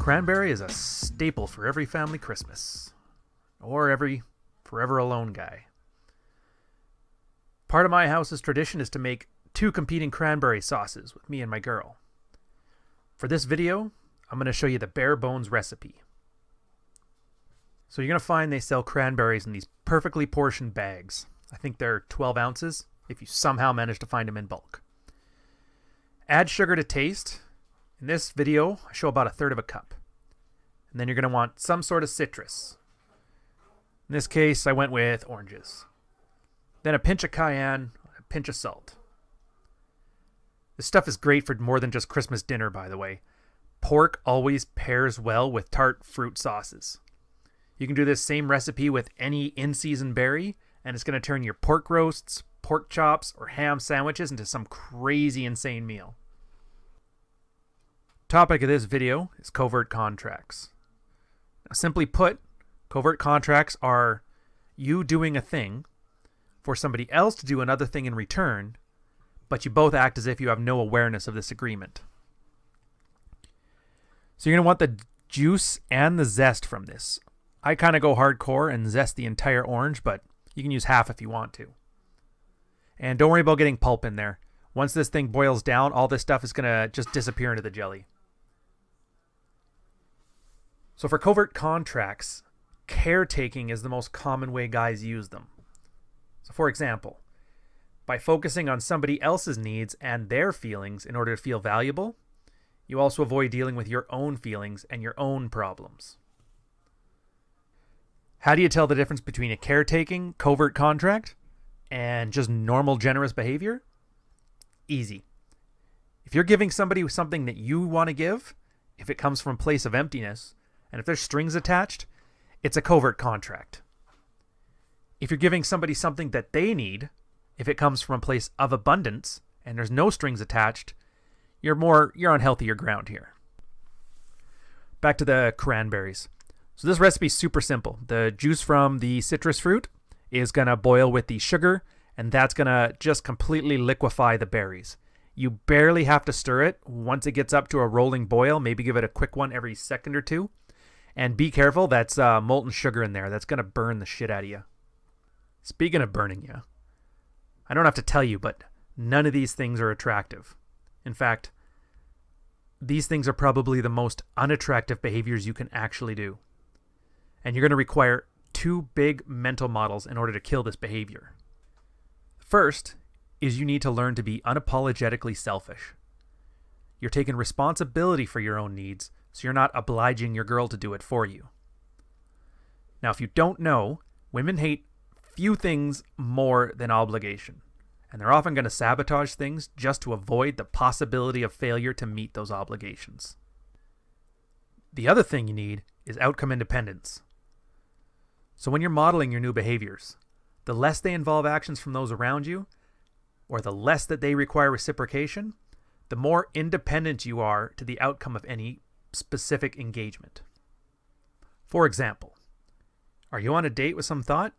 Cranberry is a staple for every family Christmas. Or every forever alone guy. Part of my house's tradition is to make 2 competing cranberry sauces with me and my girl. For this video, I'm going to show you the bare bones recipe. So you're going to find they sell cranberries in these perfectly portioned bags. I think they're 12 ounces if you somehow manage to find them in bulk. Add sugar to taste. In this video, I show about 1/3 of a cup. And then you're going to want some sort of citrus. In this case, I went with oranges. Then a pinch of cayenne, a pinch of salt. This stuff is great for more than just Christmas dinner, by the way. Pork always pairs well with tart fruit sauces. You can do this same recipe with any in-season berry, and it's going to turn your pork roasts, pork chops, or ham sandwiches into some crazy insane meal. Topic of this video is covert contracts. Now, simply put, covert contracts are you doing a thing for somebody else to do another thing in return, but you both act as if you have no awareness of this agreement. So you're going to want the juice and the zest from this. I kind of go hardcore and zest the entire orange, but you can use half if you want to. And don't worry about getting pulp in there. Once this thing boils down, all this stuff is going to just disappear into the jelly. So for covert contracts, caretaking is the most common way guys use them. So for example, by focusing on somebody else's needs and their feelings in order to feel valuable, you also avoid dealing with your own feelings and your own problems. How do you tell the difference between a caretaking covert contract and just normal generous behavior? Easy. If you're giving somebody something that you want to give, if it comes from a place of emptiness, and if there's strings attached, it's a covert contract. If you're giving somebody something that they need, if it comes from a place of abundance and there's no strings attached, you're on healthier ground here. Back to the cranberries. So this recipe is super simple. The juice from the citrus fruit is going to boil with the sugar, and that's going to just completely liquefy the berries. You barely have to stir it. Once it gets up to a rolling boil, maybe give it a quick one every second or two. And be careful, that's molten sugar in there. That's going to burn the shit out of you. Speaking of burning you, I don't have to tell you, but none of these things are attractive. In fact, these things are probably the most unattractive behaviors you can actually do. And you're going to require 2 big mental models in order to kill this behavior. First is you need to learn to be unapologetically selfish. You're taking responsibility for your own needs, so you're not obliging your girl to do it for you. Now, if you don't know, women hate few things more than obligation, and they're often going to sabotage things just to avoid the possibility of failure to meet those obligations. The other thing you need is outcome independence. So when you're modeling your new behaviors, the less they involve actions from those around you, or the less that they require reciprocation, the more independent you are to the outcome of any specific engagement. For example, are you on a date with some thought?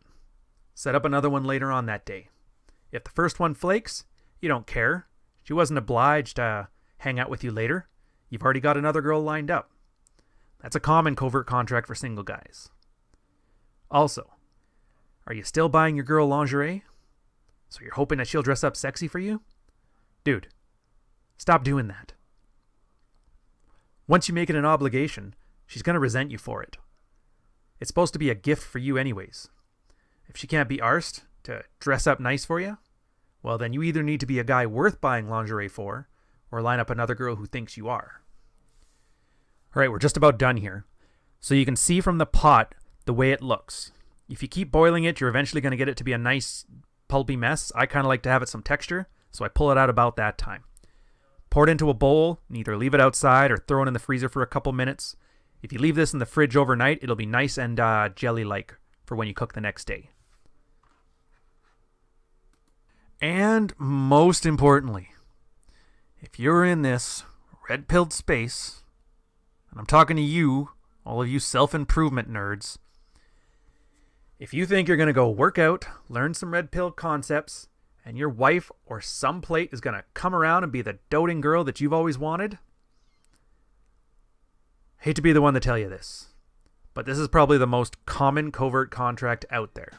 Set up another one later on that day. If the first one flakes, you don't care. She wasn't obliged to hang out with you later. You've already got another girl lined up. That's a common covert contract for single guys. Also, are you still buying your girl lingerie? So you're hoping that she'll dress up sexy for you? Dude, stop doing that. Once you make it an obligation, she's going to resent you for it. It's supposed to be a gift for you anyways. If she can't be arsed to dress up nice for you, well then you either need to be a guy worth buying lingerie for, or line up another girl who thinks you are. Alright, we're just about done here. So you can see from the pot the way it looks. If you keep boiling it, you're eventually going to get it to be a nice pulpy mess. I kind of like to have it some texture, so I pull it out about that time. Pour it into a bowl, and either leave it outside or throw it in the freezer for a couple minutes. If you leave this in the fridge overnight, it'll be nice and jelly-like for when you cook the next day. And most importantly, if you're in this red-pilled space, and I'm talking to you, all of you self-improvement nerds, if you think you're going to go work out, learn some red pill concepts, and your wife or some plate is going to come around and be the doting girl that you've always wanted, Hate to be the one to tell you this, but this is probably the most common covert contract out there.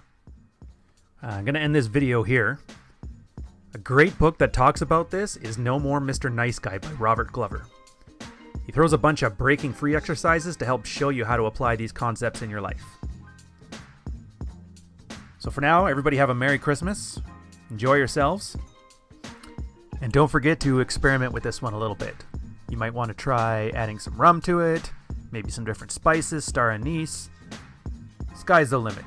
I'm going to end this video here. A great book that talks about this is No More Mr. Nice Guy by Robert Glover. He throws a bunch of breaking free exercises to help show you how to apply these concepts in your life. So for now, everybody have a Merry Christmas. Enjoy yourselves. And don't forget to experiment with this one a little bit. You might want to try adding some rum to it, maybe some different spices, star anise. Sky's the limit.